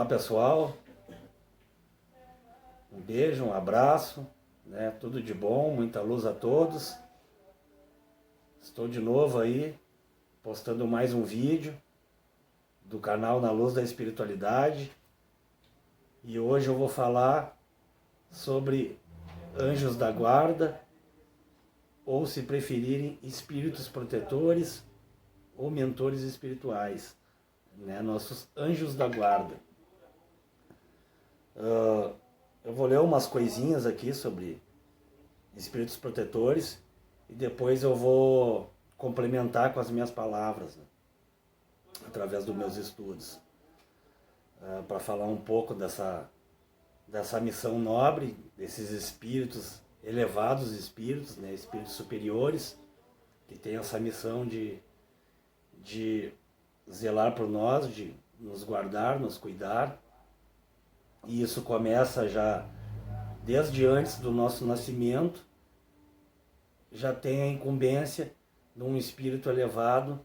Olá pessoal, um beijo, um abraço, né? Tudo de bom, muita luz a todos. Estou de novo aí, postando mais um vídeo do canal Na Luz da Espiritualidade. E hoje eu vou falar sobre anjos da guarda, ou se preferirem, espíritos protetores ou mentores espirituais, né? Nossos anjos da guarda. Eu vou ler umas coisinhas aqui sobre espíritos protetores e depois eu vou complementar com as minhas palavras, né? Através dos meus estudos, para falar um pouco dessa missão nobre, desses espíritos, elevados espíritos, né? Espíritos superiores, que têm essa missão de zelar por nós, de nos guardar, nos cuidar. E isso começa já desde antes do nosso nascimento, já tem a incumbência de um espírito elevado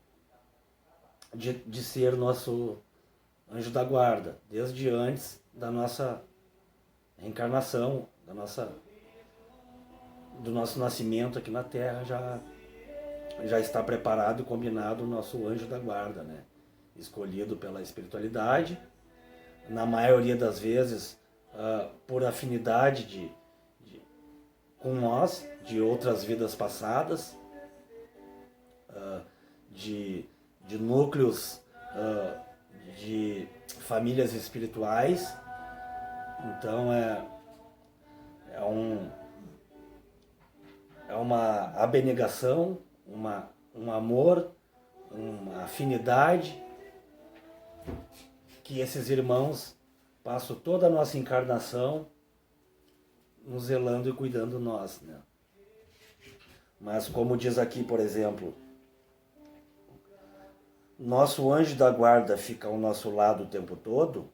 de ser nosso anjo da guarda, desde antes da nossa reencarnação, do nosso nascimento aqui na Terra, já está preparado e combinado o nosso anjo da guarda, né? Escolhido pela espiritualidade, na maioria das vezes por afinidade com nós, de outras vidas passadas, de núcleos de famílias espirituais. Então é uma abnegação, um amor, uma afinidade que esses irmãos passam toda a nossa encarnação nos zelando e cuidando de nós, né? Mas como diz aqui, por exemplo, nosso anjo da guarda fica ao nosso lado o tempo todo?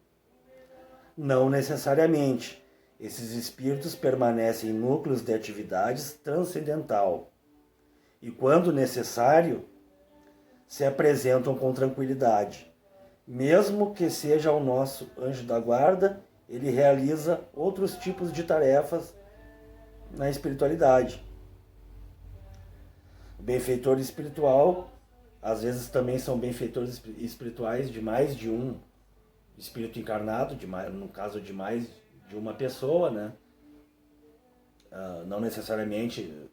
Não necessariamente. Esses espíritos permanecem em núcleos de atividades transcendental e, quando necessário, se apresentam com tranquilidade. Mesmo que seja o nosso anjo da guarda, ele realiza outros tipos de tarefas na espiritualidade. O benfeitor espiritual, às vezes também são benfeitores espirituais de mais de um espírito encarnado, no caso de mais de uma pessoa, né? Não necessariamente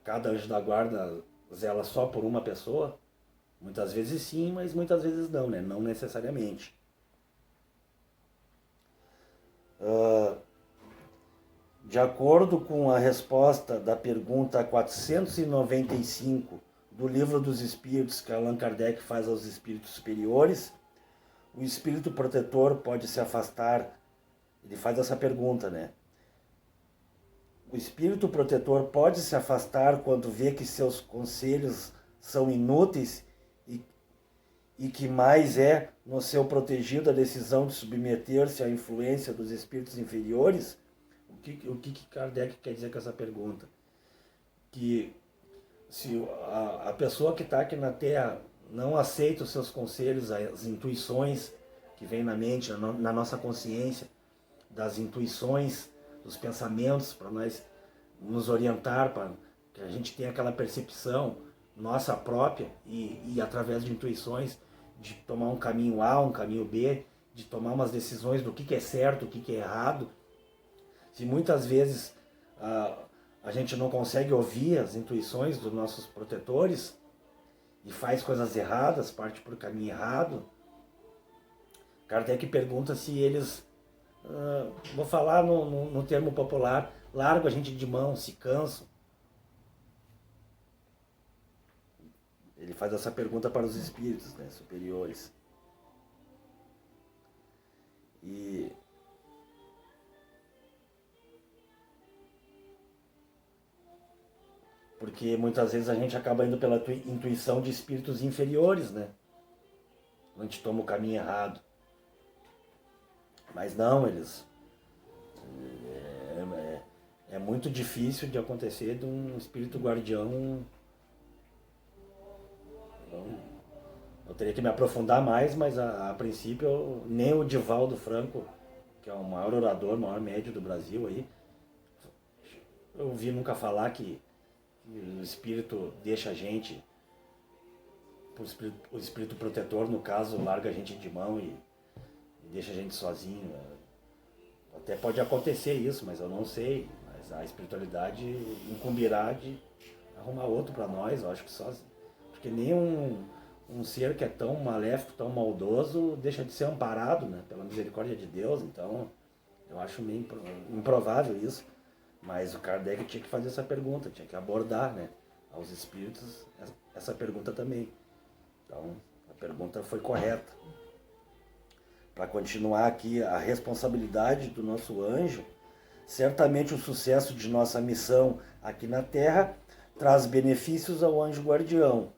cada anjo da guarda zela só por uma pessoa. Muitas vezes sim, mas muitas vezes não, né? Não necessariamente. De acordo com a resposta da pergunta 495 do Livro dos Espíritos que Allan Kardec faz aos espíritos superiores, o espírito protetor pode se afastar. Ele faz essa pergunta, né? O espírito protetor pode se afastar quando vê que seus conselhos são inúteis e que mais é no seu protegido a decisão de submeter-se à influência dos espíritos inferiores? O que Kardec quer dizer com essa pergunta? Que se a pessoa que está aqui na Terra não aceita os seus conselhos, as intuições que vêm na mente, na nossa consciência, das intuições, dos pensamentos, para nós nos orientar, para que a gente tenha aquela percepção nossa própria e através de intuições, de tomar um caminho A, um caminho B, de tomar umas decisões do que é certo, o que é errado. Se muitas vezes a gente não consegue ouvir as intuições dos nossos protetores e faz coisas erradas, parte por caminho errado, Kardec pergunta se eles, vou falar no termo popular, largam a gente de mão, se cansam. Ele faz essa pergunta para os espíritos, né, superiores. E porque muitas vezes a gente acaba indo pela intuição de espíritos inferiores, né? A gente toma o caminho errado. Mas não, eles... É muito difícil de acontecer de um espírito guardião... teria que me aprofundar mais, mas a princípio nem o Divaldo Franco, que é o maior orador, o maior médio do Brasil aí, eu ouvi nunca falar que o espírito deixa a gente, o espírito protetor, no caso, larga a gente de mão e deixa a gente sozinho. Até pode acontecer isso, mas eu não sei. Mas a espiritualidade incumbirá de arrumar outro para nós, eu acho que sozinho. Porque nem um ser que é tão maléfico, tão maldoso, deixa de ser amparado, né, pela misericórdia de Deus. Então, eu acho meio improvável isso. Mas o Kardec tinha que fazer essa pergunta, tinha que abordar, né, aos espíritos essa pergunta também. Então, a pergunta foi correta. Para continuar aqui, a responsabilidade do nosso anjo, certamente o sucesso de nossa missão aqui na Terra traz benefícios ao anjo guardião,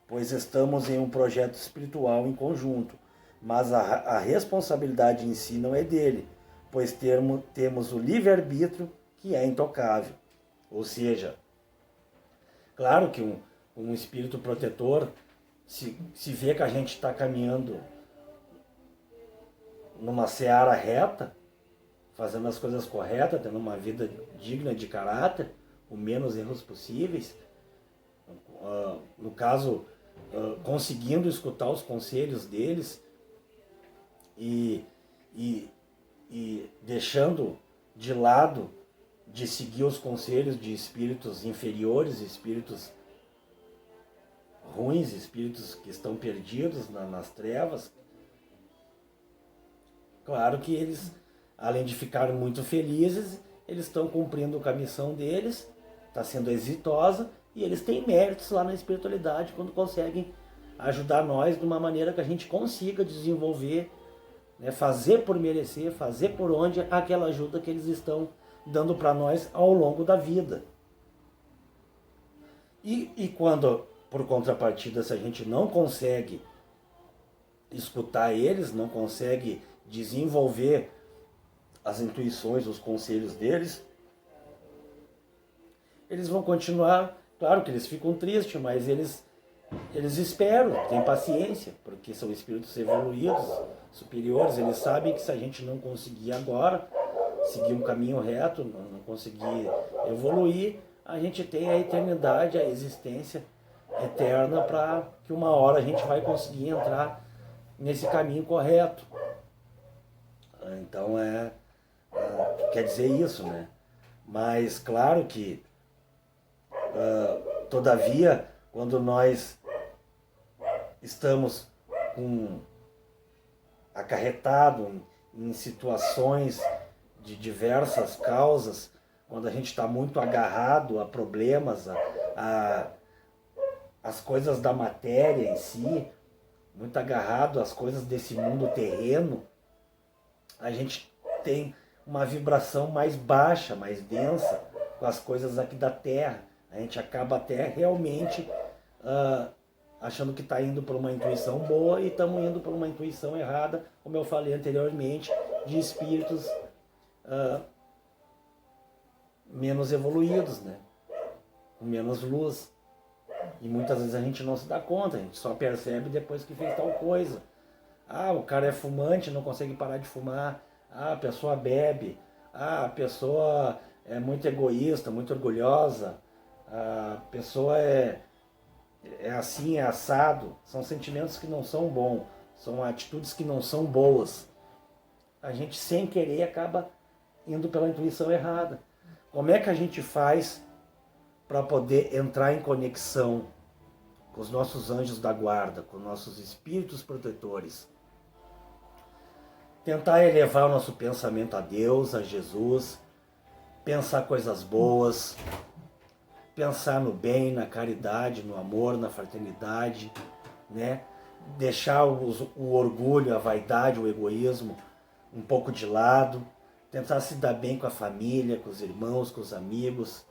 pois estamos em um projeto espiritual em conjunto, mas a responsabilidade em si não é dele, pois temos o livre-arbítrio que é intocável. Ou seja, claro que um espírito protetor, se vê que a gente está caminhando numa seara reta, fazendo as coisas corretas, tendo uma vida digna de caráter, com menos erros possíveis, no caso, conseguindo escutar os conselhos deles e deixando de lado de seguir os conselhos de espíritos inferiores, espíritos ruins, espíritos que estão perdidos nas trevas. Claro que eles, além de ficar muito felizes, eles estão cumprindo com a missão deles, está sendo exitosa, e eles têm méritos lá na espiritualidade quando conseguem ajudar nós de uma maneira que a gente consiga desenvolver, né, fazer por merecer, fazer por onde aquela ajuda que eles estão dando para nós ao longo da vida. E quando, por contrapartida, se a gente não consegue escutar eles, não consegue desenvolver as intuições, os conselhos deles, eles vão continuar, claro que eles ficam tristes, mas eles esperam, têm paciência, porque são espíritos evoluídos, superiores, eles sabem que se a gente não conseguir agora seguir um caminho reto, não conseguir evoluir, a gente tem a eternidade, a existência eterna, para que uma hora a gente vai conseguir entrar nesse caminho correto. Então quer dizer isso, né? Mas claro que, todavia, quando nós estamos acarretados em situações de diversas causas, quando a gente está muito agarrado a problemas, as coisas da matéria em si, muito agarrado às coisas desse mundo terreno, a gente tem uma vibração mais baixa, mais densa com as coisas aqui da Terra. A gente acaba até realmente achando que está indo por uma intuição boa e estamos indo por uma intuição errada, como eu falei anteriormente, de espíritos menos evoluídos, né? Com menos luz. E muitas vezes a gente não se dá conta, a gente só percebe depois que fez tal coisa. O cara é fumante, não consegue parar de fumar. A pessoa bebe. A pessoa é muito egoísta, muito orgulhosa. A pessoa é assim, é assado. São sentimentos que não são bons, são atitudes que não são boas. A gente, sem querer, acaba indo pela intuição errada. Como é que a gente faz para poder entrar em conexão com os nossos anjos da guarda, com os nossos espíritos protetores? Tentar elevar o nosso pensamento a Deus, a Jesus, pensar coisas boas, pensar no bem, na caridade, no amor, na fraternidade, né? Deixar o orgulho, a vaidade, o egoísmo um pouco de lado, tentar se dar bem com a família, com os irmãos, com os amigos,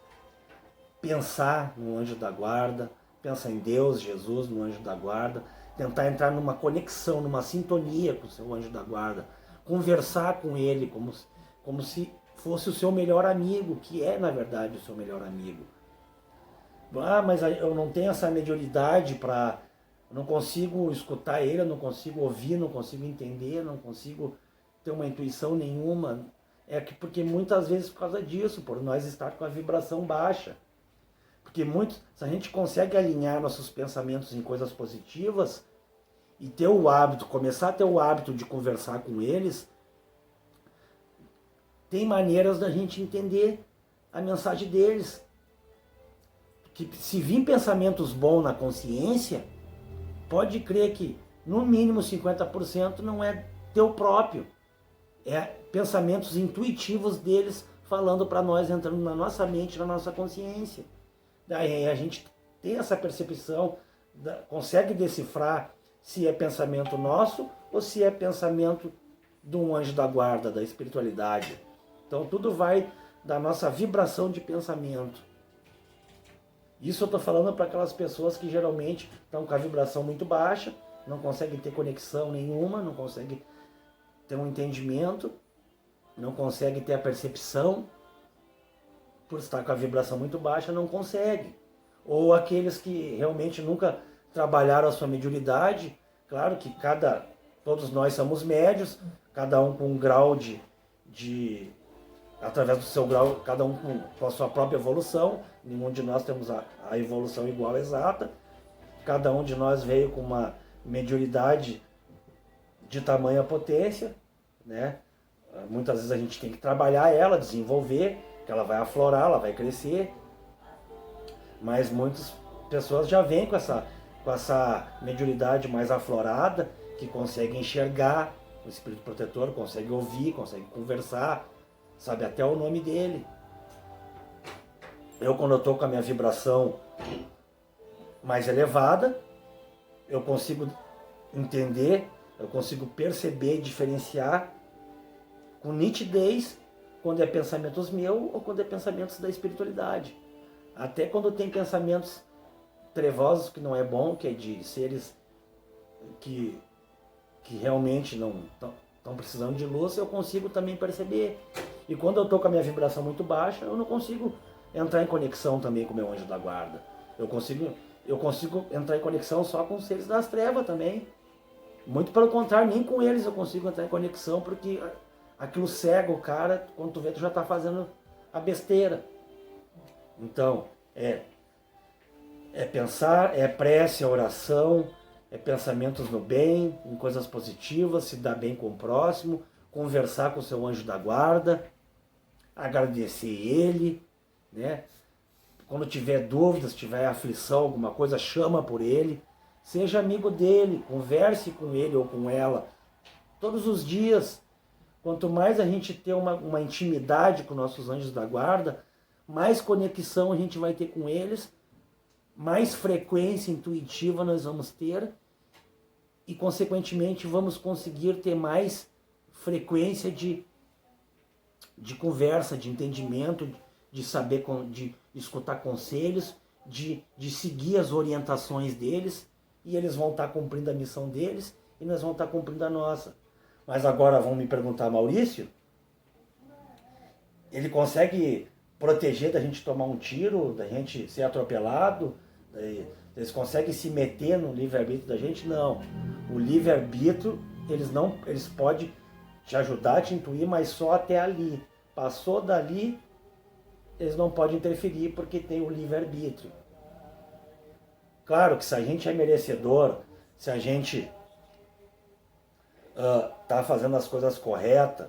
pensar no anjo da guarda, pensar em Deus, Jesus, no anjo da guarda, tentar entrar numa conexão, numa sintonia com o seu anjo da guarda, conversar com ele como se fosse o seu melhor amigo, que é, na verdade, o seu melhor amigo. Mas eu não tenho essa mediunidade para Eu não consigo escutar ele, eu não consigo ouvir, não consigo entender, não consigo ter uma intuição nenhuma. É que porque muitas vezes por causa disso, por nós estar com a vibração baixa. Porque se a gente consegue alinhar nossos pensamentos em coisas positivas e ter o hábito, começar a ter o hábito de conversar com eles, tem maneiras da gente entender a mensagem deles. Que se vir pensamentos bons na consciência, pode crer que no mínimo 50% não é teu próprio. É pensamentos intuitivos deles falando para nós, entrando na nossa mente, na nossa consciência. Daí a gente tem essa percepção, consegue decifrar se é pensamento nosso ou se é pensamento de um anjo da guarda, da espiritualidade. Então tudo vai da nossa vibração de pensamento. Isso eu estou falando para aquelas pessoas que geralmente estão com a vibração muito baixa, não conseguem ter conexão nenhuma, não conseguem ter um entendimento, não conseguem ter a percepção, por estar com a vibração muito baixa, não consegue. Ou aqueles que realmente nunca trabalharam a sua mediunidade, claro que todos nós somos médios, cada um com um grau através do seu grau, cada um com a sua própria evolução, nenhum de nós temos a evolução igual exata, cada um de nós veio com uma mediunidade de tamanha potência, né? Muitas vezes a gente tem que trabalhar ela, desenvolver, que ela vai aflorar, ela vai crescer, mas muitas pessoas já vêm com essa mediunidade mais aflorada, que consegue enxergar o espírito protetor, consegue ouvir, consegue conversar, sabe até o nome dele. Eu, quando eu estou com a minha vibração mais elevada, eu consigo entender, eu consigo perceber e diferenciar com nitidez quando é pensamentos meus ou quando é pensamentos da espiritualidade. Até quando tem pensamentos trevosos, que não é bom, que é de seres que realmente não estão precisando de luz, eu consigo também perceber. E quando eu estou com a minha vibração muito baixa, eu não consigo entrar em conexão também com o meu anjo da guarda. Eu consigo entrar em conexão só com os seres das trevas também. Muito pelo contrário, nem com eles eu consigo entrar em conexão, porque aquilo cega o cara, quando tu vê, tu já está fazendo a besteira. Então, é pensar, é prece, é oração, é pensamentos no bem, em coisas positivas, se dar bem com o próximo, conversar com o seu anjo da guarda, agradecer ele, né? Quando tiver dúvidas, tiver aflição, alguma coisa, chama por ele, seja amigo dele, converse com ele ou com ela todos os dias. Quanto mais a gente ter uma intimidade com nossos anjos da guarda, mais conexão a gente vai ter com eles, mais frequência intuitiva nós vamos ter e, consequentemente, vamos conseguir ter mais frequência de conversa, de entendimento, de saber, de escutar conselhos, de seguir as orientações deles, e eles vão estar cumprindo a missão deles e nós vamos estar cumprindo a nossa. Mas agora vão me perguntar, Maurício, ele consegue proteger da gente tomar um tiro, da gente ser atropelado? Eles conseguem se meter no livre-arbítrio da gente? Não. O livre-arbítrio, eles podem te ajudar a te intuir, mas só até ali. Passou dali, eles não podem interferir porque tem o livre-arbítrio. Claro que se a gente é merecedor, se a gente está fazendo as coisas corretas,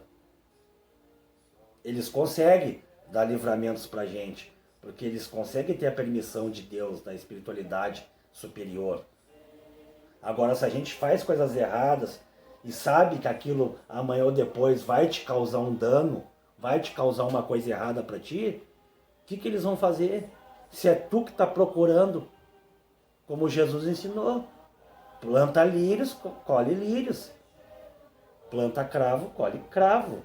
eles conseguem dar livramentos para a gente, porque eles conseguem ter a permissão de Deus, da espiritualidade superior. Agora, se a gente faz coisas erradas e sabe que aquilo amanhã ou depois vai te causar um dano, vai te causar uma coisa errada para ti, o que eles vão fazer? Se é tu que está procurando, como Jesus ensinou, planta lírios, colhe lírios. Planta cravo, colhe cravo.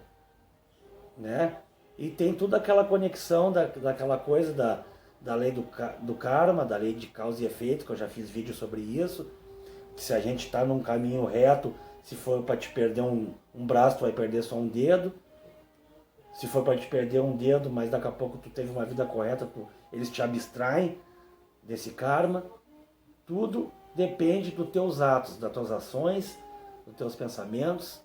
Né? E tem toda aquela conexão daquela coisa da lei do karma, da lei de causa e efeito, que eu já fiz vídeo sobre isso, que se a gente está num caminho reto, se for para te perder um braço, tu vai perder só um dedo. Se for para te perder um dedo, mas daqui a pouco tu teve uma vida correta, eles te abstraem desse karma. Tudo depende dos teus atos, das tuas ações, dos teus pensamentos,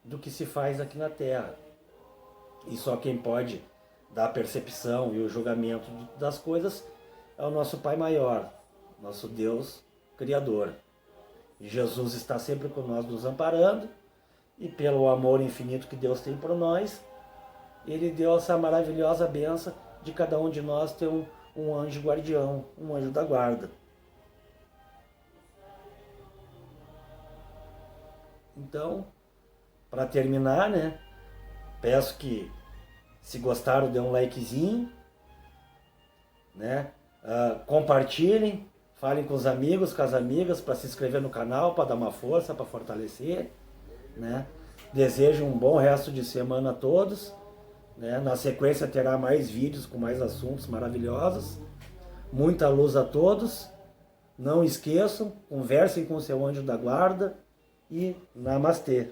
do que se faz aqui na Terra. E só quem pode dar a percepção e o julgamento das coisas é o nosso Pai Maior, nosso Deus Criador. E Jesus está sempre com nós nos amparando, e pelo amor infinito que Deus tem por nós, Ele deu essa maravilhosa bênção de cada um de nós ter um anjo guardião, um anjo da guarda. Então, para terminar, né, peço que, se gostaram, dê um likezinho, né, compartilhem, falem com os amigos, com as amigas, para se inscrever no canal, para dar uma força, para fortalecer, né. Desejo um bom resto de semana a todos, né. Na sequência terá mais vídeos com mais assuntos maravilhosos. Muita luz a todos. Não esqueçam, conversem com o seu anjo da guarda e namastê.